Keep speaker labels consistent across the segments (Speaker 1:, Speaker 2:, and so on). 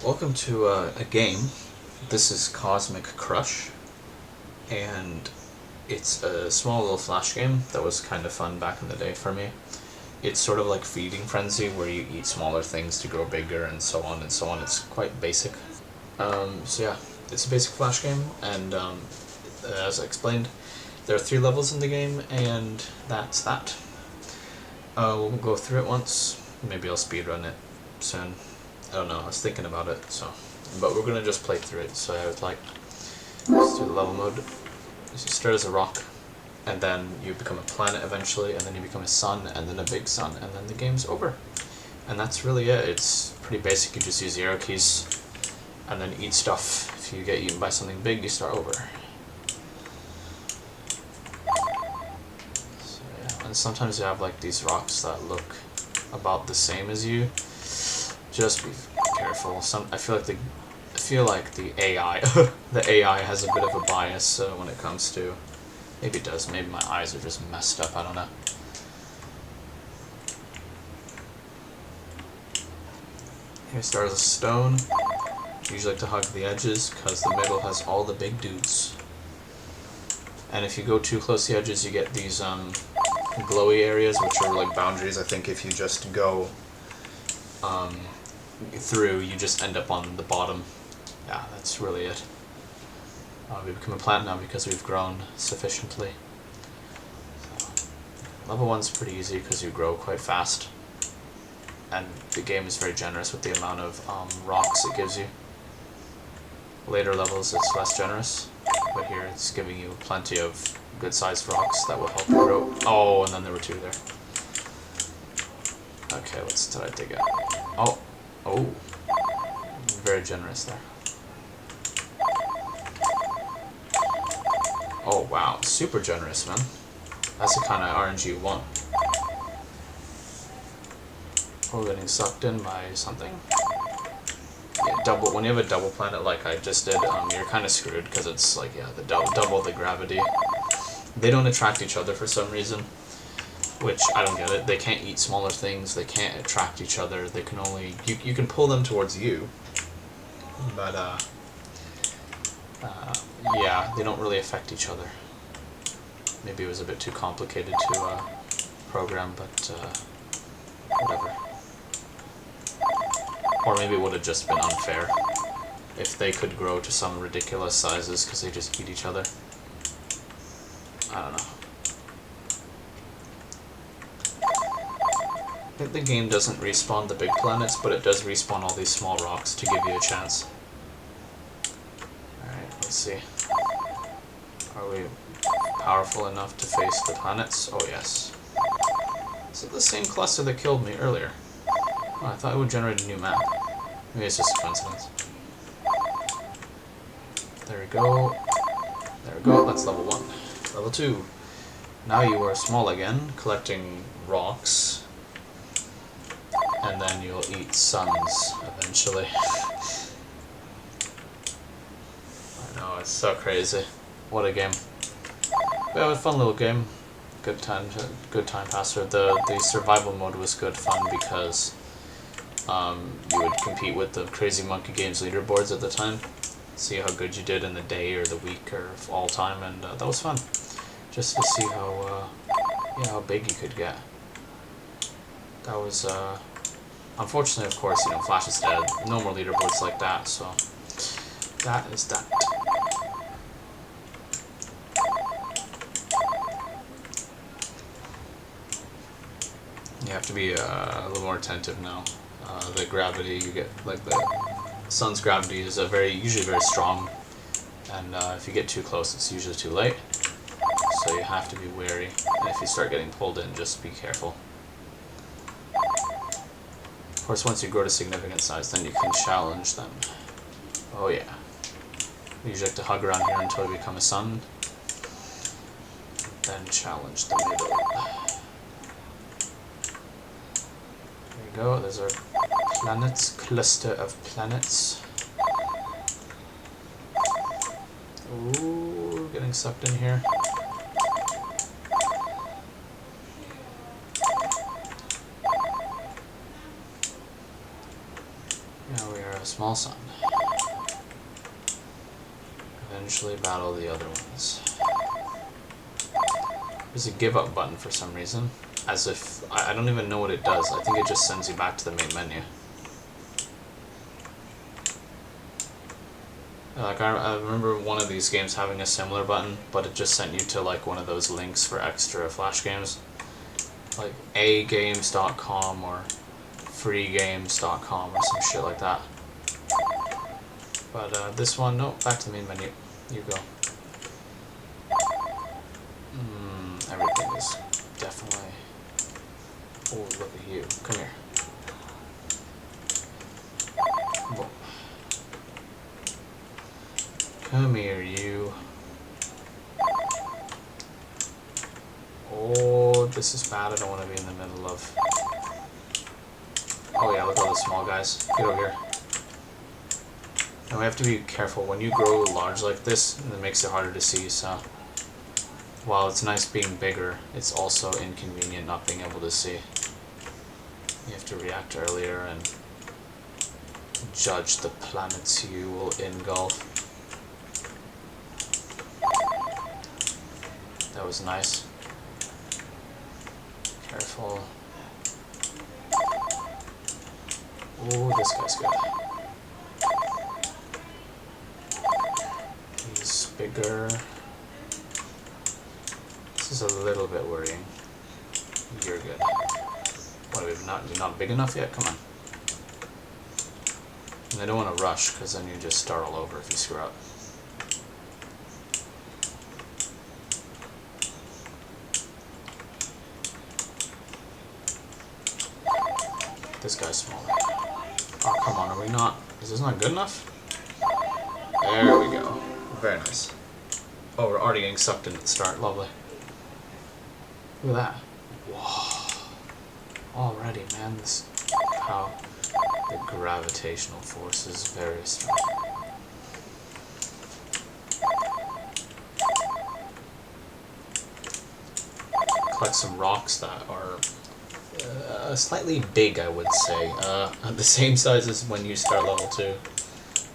Speaker 1: Welcome to a game. This is Cosmic Crush, and it's a small little flash game that was kind of fun back in the day for me. It's sort of like Feeding Frenzy, where you eat smaller things to grow bigger, and so on and so on. It's quite basic. So yeah, it's a basic flash game, and as I explained, there are 3 levels in the game, and that's that. We'll go through it once. Maybe I'll speedrun it soon. I don't know, I was thinking about it, but we're gonna just play through it, so I would like, let's do the level mode. You start as a rock, and then you become a planet eventually, and then you become a sun, and then a big sun, and then the game's over. And that's really it. It's pretty basic. You just use the arrow keys, and then eat stuff. If you get eaten by something big, you start over. So yeah, and sometimes you have like these rocks that look about the same as you. Just be careful. I feel like the AI, the AI has a bit of a bias when it comes to. Maybe it does. Maybe my eyes are just messed up. I don't know. Here, start as a stone. Usually like to hug the edges because the middle has all the big dudes. And if you go too close to the edges, you get these glowy areas, which are like boundaries. I think if you just go through, you just end up on the bottom. Yeah, that's really it. We become a plant now because we've grown sufficiently. So, level 1's pretty easy because you grow quite fast, and the game is very generous with the amount of rocks it gives you. Later levels it's less generous, but here it's giving you plenty of good sized rocks that will help you grow. Oh, and then there were 2 there. Okay, what did I dig out? Oh, very generous there. Oh wow, super generous, man. That's the kind of RNG you want. Oh, getting sucked in by something. Yeah, when you have a double planet like I just did, you're kind of screwed because it's like, yeah, the double the gravity. They don't attract each other for some reason, which I don't get it. They can't eat smaller things. They can't attract each other. They can only you can pull them towards you, but yeah, they don't really affect each other. Maybe it was a bit too complicated to program, but whatever. Or maybe it would have just been unfair if they could grow to some ridiculous sizes because they just eat each other. I don't know. I think the game doesn't respawn the big planets, but it does respawn all these small rocks to give you a chance. Alright, let's see. Are we powerful enough to face the planets? Oh yes. Is it the same cluster that killed me earlier? Oh, I thought it would generate a new map. Maybe it's just a coincidence. There we go. There we go, that's level 1. Level 2. Now you are small again, collecting rocks. And then you'll eat suns eventually. I know, it's so crazy. What a game. Yeah, a fun little game. Good time passer. The survival mode was good fun because you would compete with the Crazy Monkey Games leaderboards at the time. See how good you did in the day or the week or all time, and that was fun. Just to see how how big you could get. That was unfortunately, of course, Flash is dead. No more leaderboards like that, so that is that. You have to be a little more attentive now. The gravity you get, like the sun's gravity, is usually very strong, and if you get too close, it's usually too late. So you have to be wary, and if you start getting pulled in, just be careful. Of course, once you grow to significant size, then you can challenge them. Oh yeah. You usually have to hug around here until you become a sun, then challenge the middle. There you go, there's our planets, cluster of planets. Ooh, getting sucked in here. we are a small sun. Eventually battle the other ones. There's a give up button for some reason. As if... I don't even know what it does. I think it just sends you back to the main menu. Like, I remember one of these games having a similar button, but it just sent you to, like, one of those links for extra Flash games. Like, agames.com or freegames.com or some shit like that. But, this one, no, back to the main menu. You go. Everything is definitely... Oh, look at you. Come here. Whoa. Come here, you. Oh, this is bad. I don't want to be in the middle of... Oh yeah, look at all the small guys. Get over here. Now we have to be careful. When you grow large like this, it makes it harder to see, so... While it's nice being bigger, it's also inconvenient not being able to see. You have to react earlier and judge the planets you will engulf. That was nice. Careful. Oh, this guy's good. He's bigger. This is a little bit worrying. You're good. What, you're not big enough yet? Come on. And I don't want to rush, because then you just start all over if you screw up. This guy's smaller. Oh, come on, are we not? Is this not good enough? There we go. Very nice. Oh, we're already getting sucked in at the start. Lovely. Look at that. Whoa. Already, man, this... How... The gravitational force is very strong. Collect some rocks that are... slightly big, I would say. The same size as when you start level 2.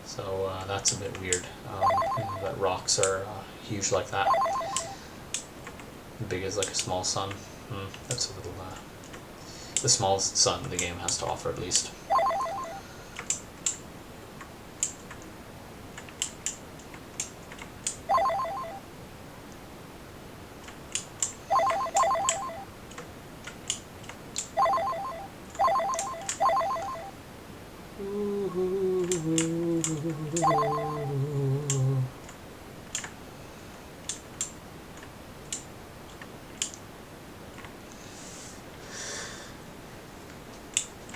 Speaker 1: So that's a bit weird. That rocks are huge like that. Big as like a small sun. That's a little... the smallest sun the game has to offer, at least.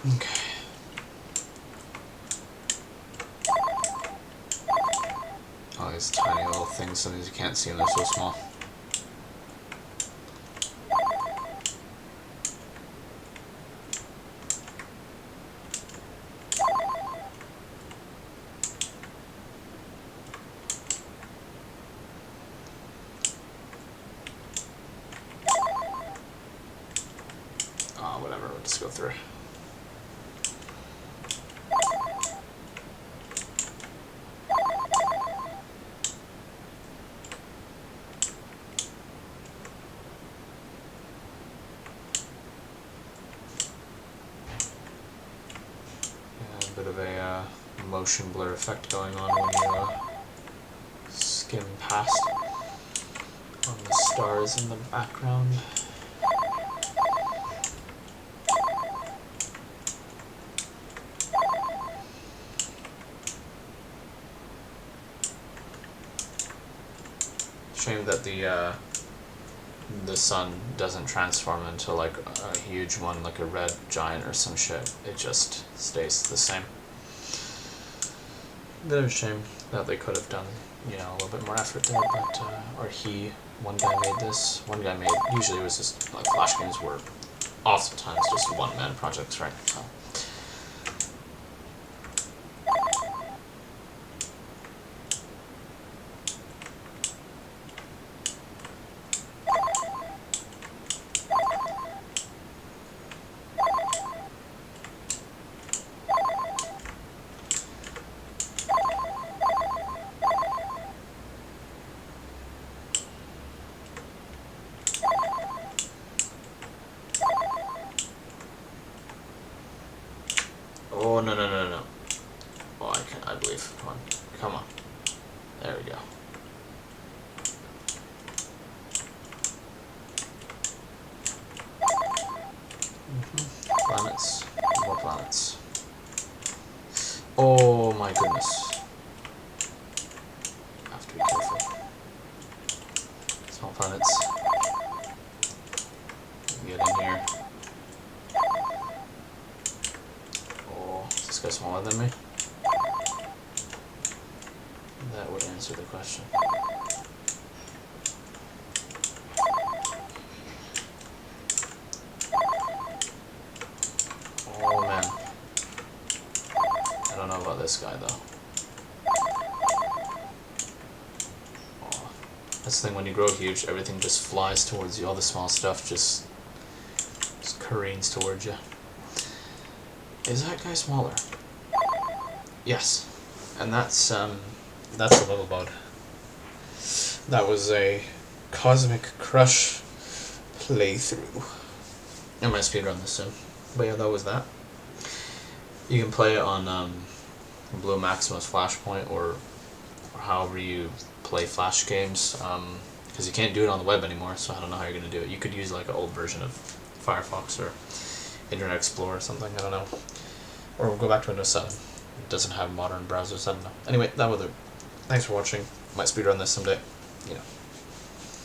Speaker 1: Okay. All these tiny little things, sometimes you can't see them, they're so small. Whatever, we'll just go through. A bit of a motion blur effect going on when you skim past on the stars in the background. Shame that the sun doesn't transform into like a huge one, like a red giant or some shit. It just stays the same. Bit of a shame that they could have done, you know, a little bit more effort there, but one guy made this. One guy made. Usually it was just like Flash games were oftentimes just one-man projects, right? So. Come on. Come on. There we go. Planets. More planets. Oh my goodness. Have to be careful. Small planets. Get in here. Oh, is this guy smaller than me? That would answer the question. Oh man. I don't know about this guy though. Oh. That's the thing, when you grow huge, everything just flies towards you. All the small stuff just careens towards you. Is that guy smaller? Yes. And that's a little bug. That was a Cosmic Crush playthrough. I might speedrun this soon. But yeah, that was that. You can play it on Blue Maximus Flashpoint or however you play Flash games, because you can't do it on the web anymore, so I don't know how you're going to do it. You could use like an old version of Firefox or Internet Explorer or something, I don't know. Or go back to Windows 7. It doesn't have modern browsers, I don't know. Anyway, that was it. Thanks for watching. Might speedrun this someday. You know.